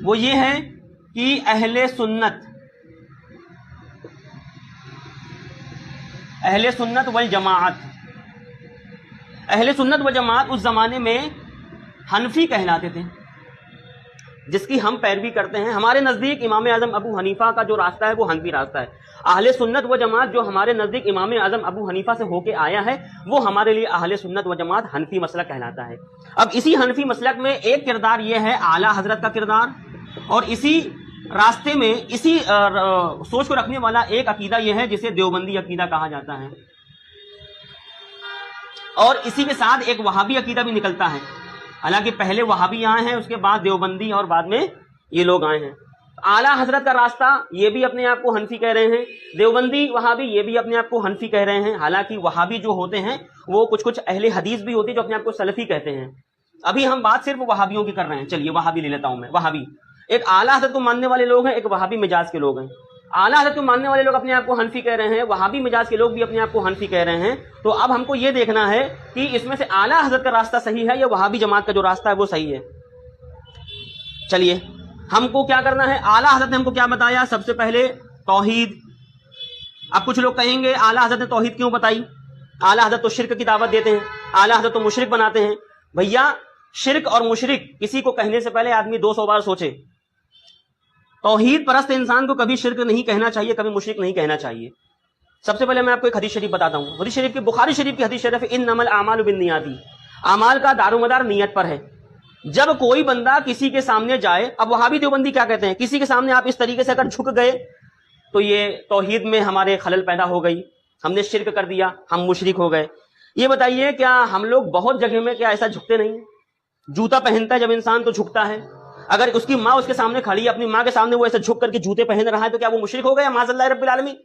وہ یہ ہے کہ اہل سنت والجماعت اس زمانے میں حنفی کہلاتے تھے، جس کی ہم پیروی کرتے ہیں۔ ہمارے نزدیک امام اعظم ابو حنیفہ کا جو راستہ ہے وہ حنفی راستہ ہے۔ اہل سنت و جماعت جو ہمارے نزدیک امام اعظم ابو حنیفہ سے ہو کے آیا ہے، وہ ہمارے لیے اہل سنت و جماعت حنفی مسلک کہلاتا ہے۔ اب اسی حنفی مسلک میں ایک کردار یہ ہے اعلیٰ حضرت کا کردار، اور اسی راستے میں اسی سوچ کو رکھنے والا ایک عقیدہ یہ ہے جسے دیوبندی عقیدہ کہا جاتا ہے، اور اسی کے ساتھ ایک وہابی عقیدہ بھی نکلتا ہے۔ حالانکہ پہلے وہابی آئے ہیں، اس کے بعد دیوبندی، اور بعد میں یہ لوگ آئے ہیں۔ اعلیٰ حضرت کا راستہ یہ بھی اپنے آپ کو حنفی کہہ رہے ہیں، دیوبندی وہابی یہ بھی اپنے آپ کو حنفی کہہ رہے ہیں۔ حالانکہ وہابی جو ہوتے ہیں وہ کچھ اہل حدیث بھی ہوتے ہیں جو اپنے آپ کو سلفی کہتے ہیں۔ ابھی ہم بات صرف وہابیوں کی کر رہے ہیں، چلیے وہابی لے لیتا ہوں میں۔ وہابی ایک اعلیٰ حضرت کو ماننے والے لوگ ہیں، ایک وہابی مزاج کے لوگ ہیں۔ اعلیٰ حضرت کو ماننے والے لوگ اپنے آپ کو حنفی کہہ رہے ہیں، وہابی مزاج کے لوگ بھی اپنے آپ کو حنفی کہہ رہے ہیں۔ تو اب ہم کو یہ دیکھنا ہے کہ اس میں سے اعلیٰ حضرت کا راستہ صحیح ہے یا وہابی جماعت کا جو راستہ ہے وہ صحیح ہے۔ چلیے ہم کو کیا کرنا ہے، اعلیٰ حضرت نے ہم کو کیا بتایا؟ سب سے پہلے توحید۔ اب کچھ لوگ کہیں گے اعلیٰ حضرت نے توحید کیوں بتائی؟ اعلیٰ حضرت تو شرک کی دعوت دیتے ہیں، اعلیٰ حضرت تو مشرک بناتے ہیں۔ بھیا شرک اور مشرک کسی کو کہنے سے پہلے آدمی 200 بار سوچے۔ توحید پرست انسان کو کبھی شرک نہیں کہنا چاہیے، کبھی مشرک نہیں کہنا چاہیے۔ سب سے پہلے میں آپ کو ایک حدیث شریف بتاتا ہوں، حدیث شریف کی بخاری شریف کی حدیث شریف، انما الاعمال بالنیات، اعمال کا دار و مدار نیت پر ہے۔ جب کوئی بندہ کسی کے سامنے جائے، اب وہابی دیوبندی کیا کہتے ہیں، کسی کے سامنے آپ اس طریقے سے اگر جھک گئے تو یہ توحید میں ہمارے خلل پیدا ہو گئی، ہم نے شرک کر دیا، ہم مشرک ہو گئے۔ یہ بتائیے کیا ہم لوگ بہت جگہ میں کیا ایسا جھکتے نہیں ہیں؟ جوتا پہنتا ہے جب انسان تو جھکتا ہے، اگر اس کی ماں اس کے سامنے کھڑی ہے، اپنی ماں کے سامنے وہ ایسے جھک کر کے جوتے پہن رہا ہے تو کیا وہ مشرک ہو گیا معاذ اللہ رب العالمین؟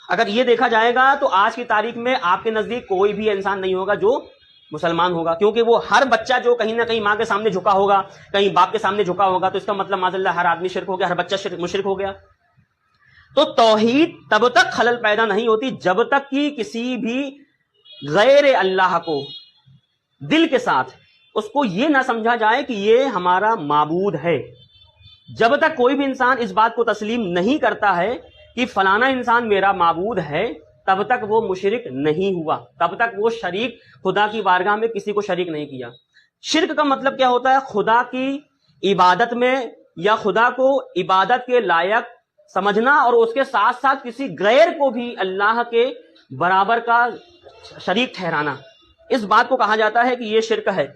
اگر یہ دیکھا جائے گا تو آج کی تاریخ میں آپ کے نزدیک کوئی بھی انسان نہیں ہوگا جو مسلمان ہوگا، کیونکہ وہ ہر بچہ جو کہیں نہ کہیں ماں کے سامنے جھکا ہوگا، کہیں باپ کے سامنے جھکا ہوگا، تو اس کا مطلب معاذ اللہ ہر آدمی شرک ہو گیا، ہر بچہ مشرک ہو گیا۔ تو توحید تب تک خلل پیدا نہیں ہوتی جب تک کہ کسی بھی غیر اللہ کو دل کے ساتھ اس کو یہ نہ سمجھا جائے کہ یہ ہمارا معبود ہے۔ جب تک کوئی بھی انسان اس بات کو تسلیم نہیں کرتا ہے کہ فلانا انسان میرا معبود ہے، تب تک وہ مشرک نہیں ہوا، تب تک وہ شریک خدا کی بارگاہ میں کسی کو شریک نہیں کیا۔ شرک کا مطلب کیا ہوتا ہے؟ خدا کی عبادت میں یا خدا کو عبادت کے لائق سمجھنا اور اس کے ساتھ ساتھ کسی غیر کو بھی اللہ کے برابر کا شریک ٹھہرانا، اس بات کو کہا جاتا ہے کہ یہ شرک ہے۔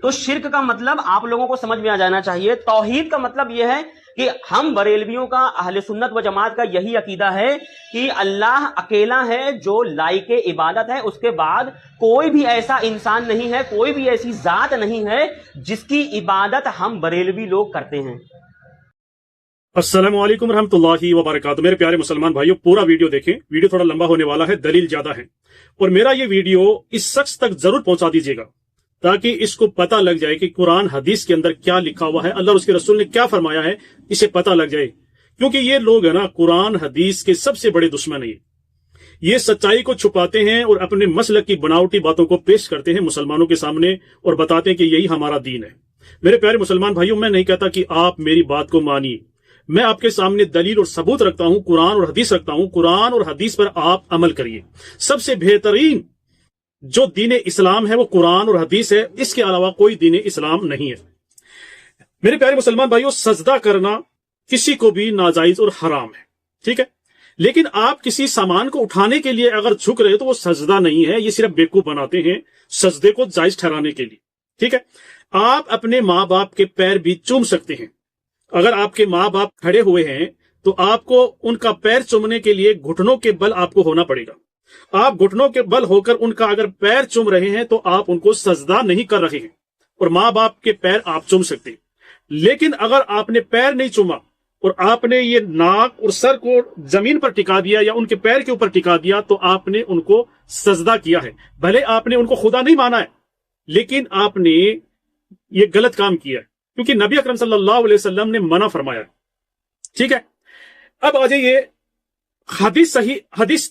تو شرک کا مطلب آپ لوگوں کو سمجھ میں آ جانا چاہیے۔ توحید کا مطلب یہ ہے کہ ہم بریلویوں کا، اہل سنت و جماعت کا یہی عقیدہ ہے کہ اللہ اکیلا ہے جو لائق عبادت ہے، اس کے بعد کوئی بھی ایسا انسان نہیں ہے، کوئی بھی ایسی ذات نہیں ہے جس کی عبادت ہم بریلوی لوگ کرتے ہیں۔ السلام علیکم ورحمۃ اللہ وبرکاتہ۔ میرے پیارے مسلمان بھائیوں، پورا ویڈیو دیکھیں، ویڈیو تھوڑا لمبا ہونے والا ہے، دلیل زیادہ ہے، اور میرا یہ ویڈیو اس شخص تک ضرور پہنچا دیجیے گا تاکہ اس کو پتہ لگ جائے کہ قرآن حدیث کے اندر کیا لکھا ہوا ہے، اللہ اور اس کے رسول نے کیا فرمایا ہے، اسے پتہ لگ جائے۔ کیونکہ یہ لوگ ہے نا قرآن حدیث کے سب سے بڑے دشمن ہیں، یہ سچائی کو چھپاتے ہیں اور اپنے مسلک کی بناوٹی باتوں کو پیش کرتے ہیں مسلمانوں کے سامنے اور بتاتے ہیں کہ یہی ہمارا دین ہے۔ میرے پیارے مسلمان بھائیوں، میں نہیں کہتا کہ آپ میری بات کو مانیے، میں آپ کے سامنے دلیل اور ثبوت رکھتا ہوں، قرآن اور حدیث رکھتا ہوں، قرآن اور حدیث پر آپ عمل کریے۔ سب سے بہترین جو دین اسلام ہے وہ قرآن اور حدیث ہے، اس کے علاوہ کوئی دین اسلام نہیں ہے۔ میرے پیارے مسلمان بھائیوں، سجدہ کرنا کسی کو بھی ناجائز اور حرام ہے، ٹھیک ہے، لیکن آپ کسی سامان کو اٹھانے کے لیے اگر جھک رہے تو وہ سجدہ نہیں ہے، یہ صرف بیوقوف بناتے ہیں سجدے کو جائز ٹھہرانے کے لیے، ٹھیک ہے۔ آپ اپنے ماں باپ کے پیر بھی چوم سکتے ہیں، اگر آپ کے ماں باپ کھڑے ہوئے ہیں تو آپ کو ان کا پیر چومنے کے لیے گھٹنوں کے بل آپ کو ہونا پڑے گا۔ آپ گھٹنوں کے بل ہو کر ان کا اگر پیر چوم رہے ہیں تو آپ ان کو سجدہ نہیں کر رہے ہیں، اور ماں باپ کے پیر آپ چوم سکتے ہیں۔ لیکن اگر آپ نے پیر نہیں چوما اور آپ نے یہ ناک اور سر کو زمین پر ٹکا دیا یا ان کے پیر کے اوپر ٹکا دیا تو آپ نے ان کو سجدہ کیا ہے۔ بھلے آپ نے ان کو خدا نہیں مانا ہے، لیکن آپ نے یہ غلط کام کیا ہے، کیونکہ نبی اکرم صلی اللہ علیہ وسلم نے منع فرمایا ہے، ٹھیک ہے۔ اب آ جائیے حدیث صحیح، حدیث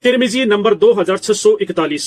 ترمذی نمبر 2641،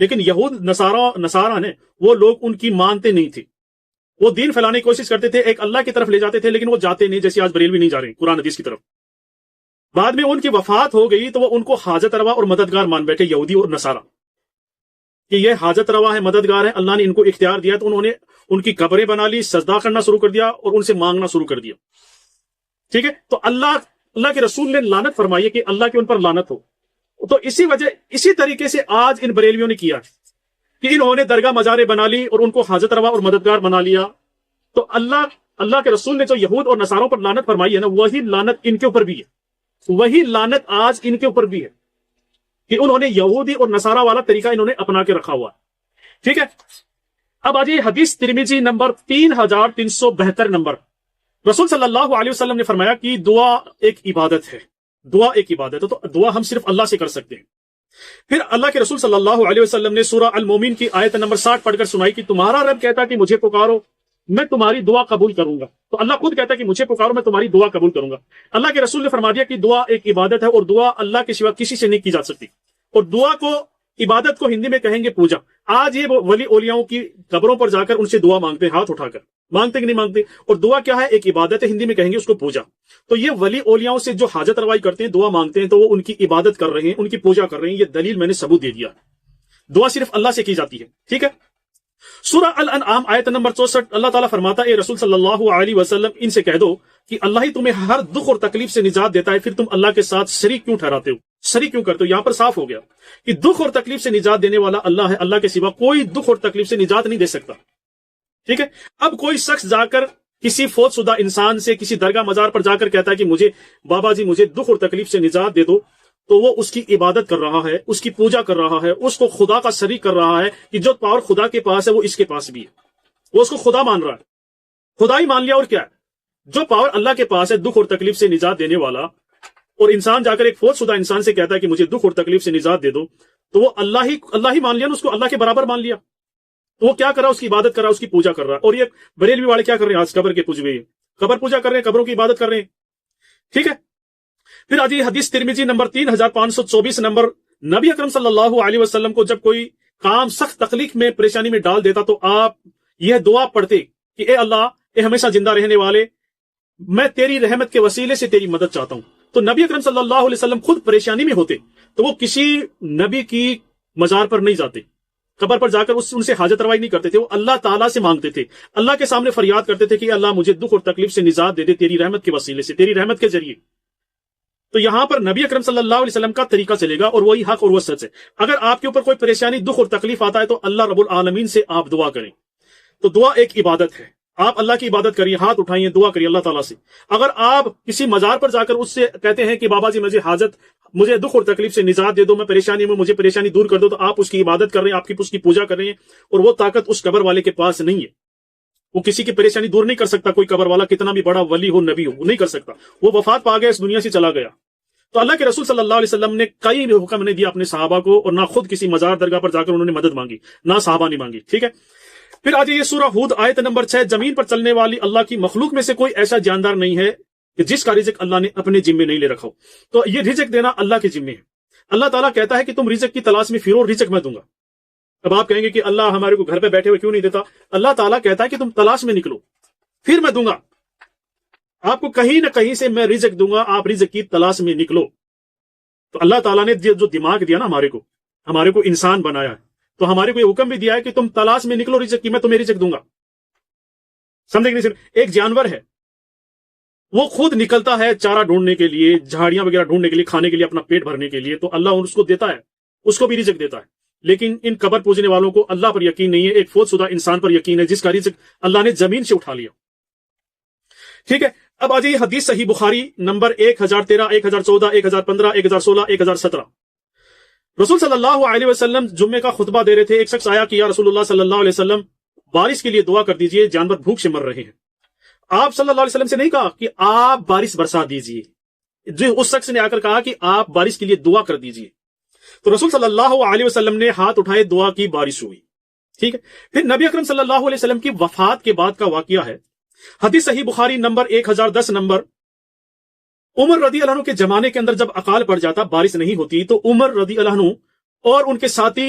لیکن یہود نصارہ نے وہ لوگ ان کی مانتے نہیں تھے. وہ دین پھیلانے کی کوشش کرتے تھے, ایک اللہ کی طرف لے جاتے تھے, لیکن وہ جاتے نہیں, جیسے آج بریلوی نہیں جا رہے قرآن حدیث کی طرف. بعد میں ان کی وفات ہو گئی تو وہ ان کو حاجت روا اور مددگار مان بیٹھے یہودی اور نصارہ, کہ یہ حاجت روا ہے, مددگار ہے, اللہ نے ان کو اختیار دیا. تو انہوں نے ان کی قبریں بنا لی, سجدہ کرنا شروع کر دیا اور ان سے مانگنا شروع کر دیا. ٹھیک ہے, تو اللہ کے رسول نے لعنت فرمائی ہے کہ اللہ کی ان پر لعنت ہو. تو اسی طریقے سے آج ان بریلویوں نے کیا کہ انہوں نے درگاہ مزاریں بنا لی اور ان کو حاجت روا اور مددگار بنا لیا. تو اللہ کے رسول نے جو یہود اور نصاروں پر لعنت فرمائی ہے نا, وہی لعنت ان کے اوپر بھی ہے, وہی لعنت آج ان کے اوپر بھی ہے کہ انہوں نے یہودی اور نصارہ والا طریقہ انہوں نے اپنا کے رکھا ہوا ہے. ٹھیک ہے, اب آجیے حدیث ترمذی نمبر 3372 نمبر. رسول صلی اللہ علیہ وسلم نے فرمایا کہ دعا ایک عبادت ہے, دعا ایک عبادت ہے. تو دعا ہم صرف اللہ سے کر سکتے ہیں. پھر اللہ کے رسول صلی اللہ علیہ وسلم نے سورہ المومن کی آیت نمبر 60 پڑھ کر سنائی کہ تمہارا رب کہتا ہے کہ مجھے پکارو میں تمہاری دعا قبول کروں گا. تو اللہ خود کہتا ہے کہ مجھے پکارو میں تمہاری دعا قبول کروں گا. اللہ کے رسول نے فرما دیا کہ دعا ایک عبادت ہے اور دعا اللہ کے سوا کسی سے نہیں کی جا سکتی. اور دعا کو, عبادت کو ہندی میں کہیں گے پوجا. آج یہ ولی اولیاؤں کی قبروں پر جا کر ان سے دعا مانگتے ہیں, ہاتھ اٹھا کر مانگتے کہ نہیں مانگتے. اور دعا کیا ہے, ایک عبادت ہے, ہندی میں کہیں گے اس کو پوجا. تو یہ ولی اولیاؤں سے جو حاجت روائی کرتے ہیں, دعا مانگتے ہیں, تو وہ ان کی عبادت کر رہے ہیں, ان کی پوجا کر رہے ہیں. یہ دلیل میں نے ثبوت دے دیا. دعا صرف اللہ سے کی جاتی ہے. ٹھیک ہے, سورہ الانعام آیت نمبر 64 اللہ تعالیٰ فرماتا ہے, اے رسول صلی اللہ علیہ وسلم ان سے کہہ دو کہ اللہ ہی تمہیں ہر دکھ اور تکلیف سے نجات دیتا ہے, پھر تم اللہ کے ساتھ شریک کیوں ٹھہراتے ہو, شریک کیوں کرتے ہو. یہاں پر صاف ہو گیا کہ دکھ اور تکلیف سے نجات دینے والا اللہ ہے, اللہ کے سوا کوئی دکھ اور تکلیف سے نجات نہیں دے سکتا. ٹھیک ہے, اب کوئی شخص جا کر کسی فوت شدہ انسان سے کسی درگاہ مزار پر جا کر کہتا ہے کہ مجھے بابا جی مجھے دکھ اور تکلیف سے نجات دے دو, تو وہ اس کی عبادت کر رہا ہے, اس کی پوجا کر رہا ہے, اس کو خدا کا شریک کر رہا ہے کہ جو پاور خدا کے پاس ہے وہ اس کے پاس بھی ہے. وہ اس کو خدا مان رہا ہے, خدا ہی مان لیا. اور کیا ہے, جو پاور اللہ کے پاس ہے دکھ اور تکلیف سے نجات دینے والا, اور انسان جا کر ایک فوت شدہ انسان سے کہتا ہے کہ مجھے دکھ اور تکلیف سے نجات دے دو, تو وہ اللہ ہی مان لیا نا, اس کو اللہ کے برابر مان لیا. تو وہ کیا کر رہا ہے, اس کی عبادت کر رہا ہے, اس کی پوجا کر رہا ہے. اور یہ بریلوی والے کیا کر رہے ہیں, آج قبر کے پوجوے, قبر پوجا کر رہے ہیں, قبروں کی عبادت کر رہے ہیں. ٹھیک ہے, پھر آج حدیث ترمذی نمبر 3524 نمبر. نبی اکرم صلی اللہ علیہ وسلم کو جب کوئی کام سخت تکلیف میں پریشانی میں ڈال دیتا تو آپ یہ دعا پڑھتے کہ اے اللہ, اے ہمیشہ زندہ رہنے والے, میں تیری رحمت کے وسیلے سے تیری مدد چاہتا ہوں. تو نبی اکرم صلی اللہ علیہ وسلم خود پریشانی میں ہوتے تو وہ کسی نبی کی مزار پر نہیں جاتے, قبر پر جا کر ان سے حاجت روائی نہیں کرتے تھے, وہ اللہ تعالیٰ سے مانگتے تھے, اللہ کے سامنے فریاد کرتے تھے کہ اللہ مجھے دکھ اور تکلیف سے نجات دے دے تیری رحمت کے وسیلے سے, تیری رحمت کے ذریعے. تو یہاں پر نبی اکرم صلی اللہ علیہ وسلم کا طریقہ چلے گا, اور وہی حق اور وہ سچ ہے. اگر آپ کے اوپر کوئی پریشانی, دکھ اور تکلیف آتا ہے تو اللہ رب العالمین سے آپ دعا کریں. تو دعا ایک عبادت ہے, آپ اللہ کی عبادت کریے, ہاتھ اٹھائیے, دعا کریے اللہ تعالیٰ سے. اگر آپ کسی مزار پر جا کر اس سے کہتے ہیں کہ بابا جی مجھے دکھ اور تکلیف سے نجات دے دو, میں پریشانی میں, مجھے پریشانی دور کر دو, تو آپ اس کی عبادت کر رہے ہیں, آپ کی اس کی پوجا کر رہے ہیں. اور وہ طاقت اس قبر والے کے پاس نہیں ہے, وہ کسی کی پریشانی دور نہیں کر سکتا. کوئی قبر والا کتنا بھی بڑا ولی ہو, نبی ہو, وہ نہیں کر سکتا. وہ وفات پا گیا, اس دنیا سے چلا گیا. تو اللہ کے رسول صلی اللہ علیہ وسلم نے کئی حکم نہیں دیا اپنے صحابہ کو, اور نہ خود کسی مزار درگاہ پر جا کر انہوں نے مدد مانگی, نہ صحابہ نے مانگی. ٹھیک ہے, پھر آج یہ سورہ ہود آیت نمبر 6. زمین پر چلنے والی اللہ کی مخلوق میں سے کوئی ایسا جاندار نہیں ہے کہ جس کا رزق اللہ نے اپنے ذمے نہیں لے رکھا ہو. تو یہ رزق دینا اللہ کے ذمے ہے. اللہ تعالیٰ کہتا ہے کہ تم رزق کی تلاش میں پھرو, رزق میں دوں گا. اب آپ کہیں گے کہ اللہ ہمارے کو گھر پہ بیٹھے ہوئے کیوں نہیں دیتا. اللہ تعالیٰ کہتا ہے کہ تم تلاش میں نکلو, پھر میں دوں گا آپ کو, کہیں نہ کہیں سے میں رزق دوں گا, آپ رزق کی تلاش میں نکلو. تو اللہ تعالیٰ نے جو دماغ دیا نا ہمارے کو انسان بنایا ہے, تو ہمارے کو یہ حکم بھی دیا ہے کہ تم تلاش میں نکلو رزق کی, میں تمہیں رزق دوں گا. سمجھے کہ نہیں. صرف ایک جانور ہے, وہ خود نکلتا ہے چارہ ڈھونڈنے کے لیے, جھاڑیاں وغیرہ ڈھونڈنے کے لیے, کھانے کے لیے, اپنا پیٹ بھرنے کے لیے, تو اللہ اس کو دیتا ہے, اس کو بھی رزق دیتا ہے. لیکن ان قبر پوجنے والوں کو اللہ پر یقین نہیں ہے, ایک فوت شدہ انسان پر یقین ہے جس کا رزق اللہ نے زمین سے اٹھا لیا. ٹھیک ہے, اب آج یہ حدیث صحیح بخاری نمبر 1013, 1014, 1015, 1016, 1017. رسول صلی اللہ علیہ وسلم جمعے کا خطبہ دے رہے تھے. ایک شخص آیا کہ یا رسول اللہ صلی اللہ علیہ وسلم بارش کے لیے دعا کر دیجئے, جانور بھوک سے مر رہے ہیں. آپ صلی اللہ علیہ وسلم سے نہیں کہا کہ آپ بارش برسا دیجئے, اس شخص نے آ کر کہا کہ آپ بارش کے لیے دعا کر دیجئے. تو رسول صلی اللہ علیہ وسلم نے ہاتھ اٹھائے, دعا کی, بارش ہوئی. ٹھیک ہے, پھر نبی اکرم صلی اللہ علیہ وسلم کی وفات کے بعد کا واقعہ ہے. حدیث صحیح بخاری نمبر 1010 نمبر. عمر رضی اللہ عنہ کے زمانے کے اندر جب اقال پڑ جاتا, بارش نہیں ہوتی, تو عمر رضی اللہ عنہ اور ان کے ساتھی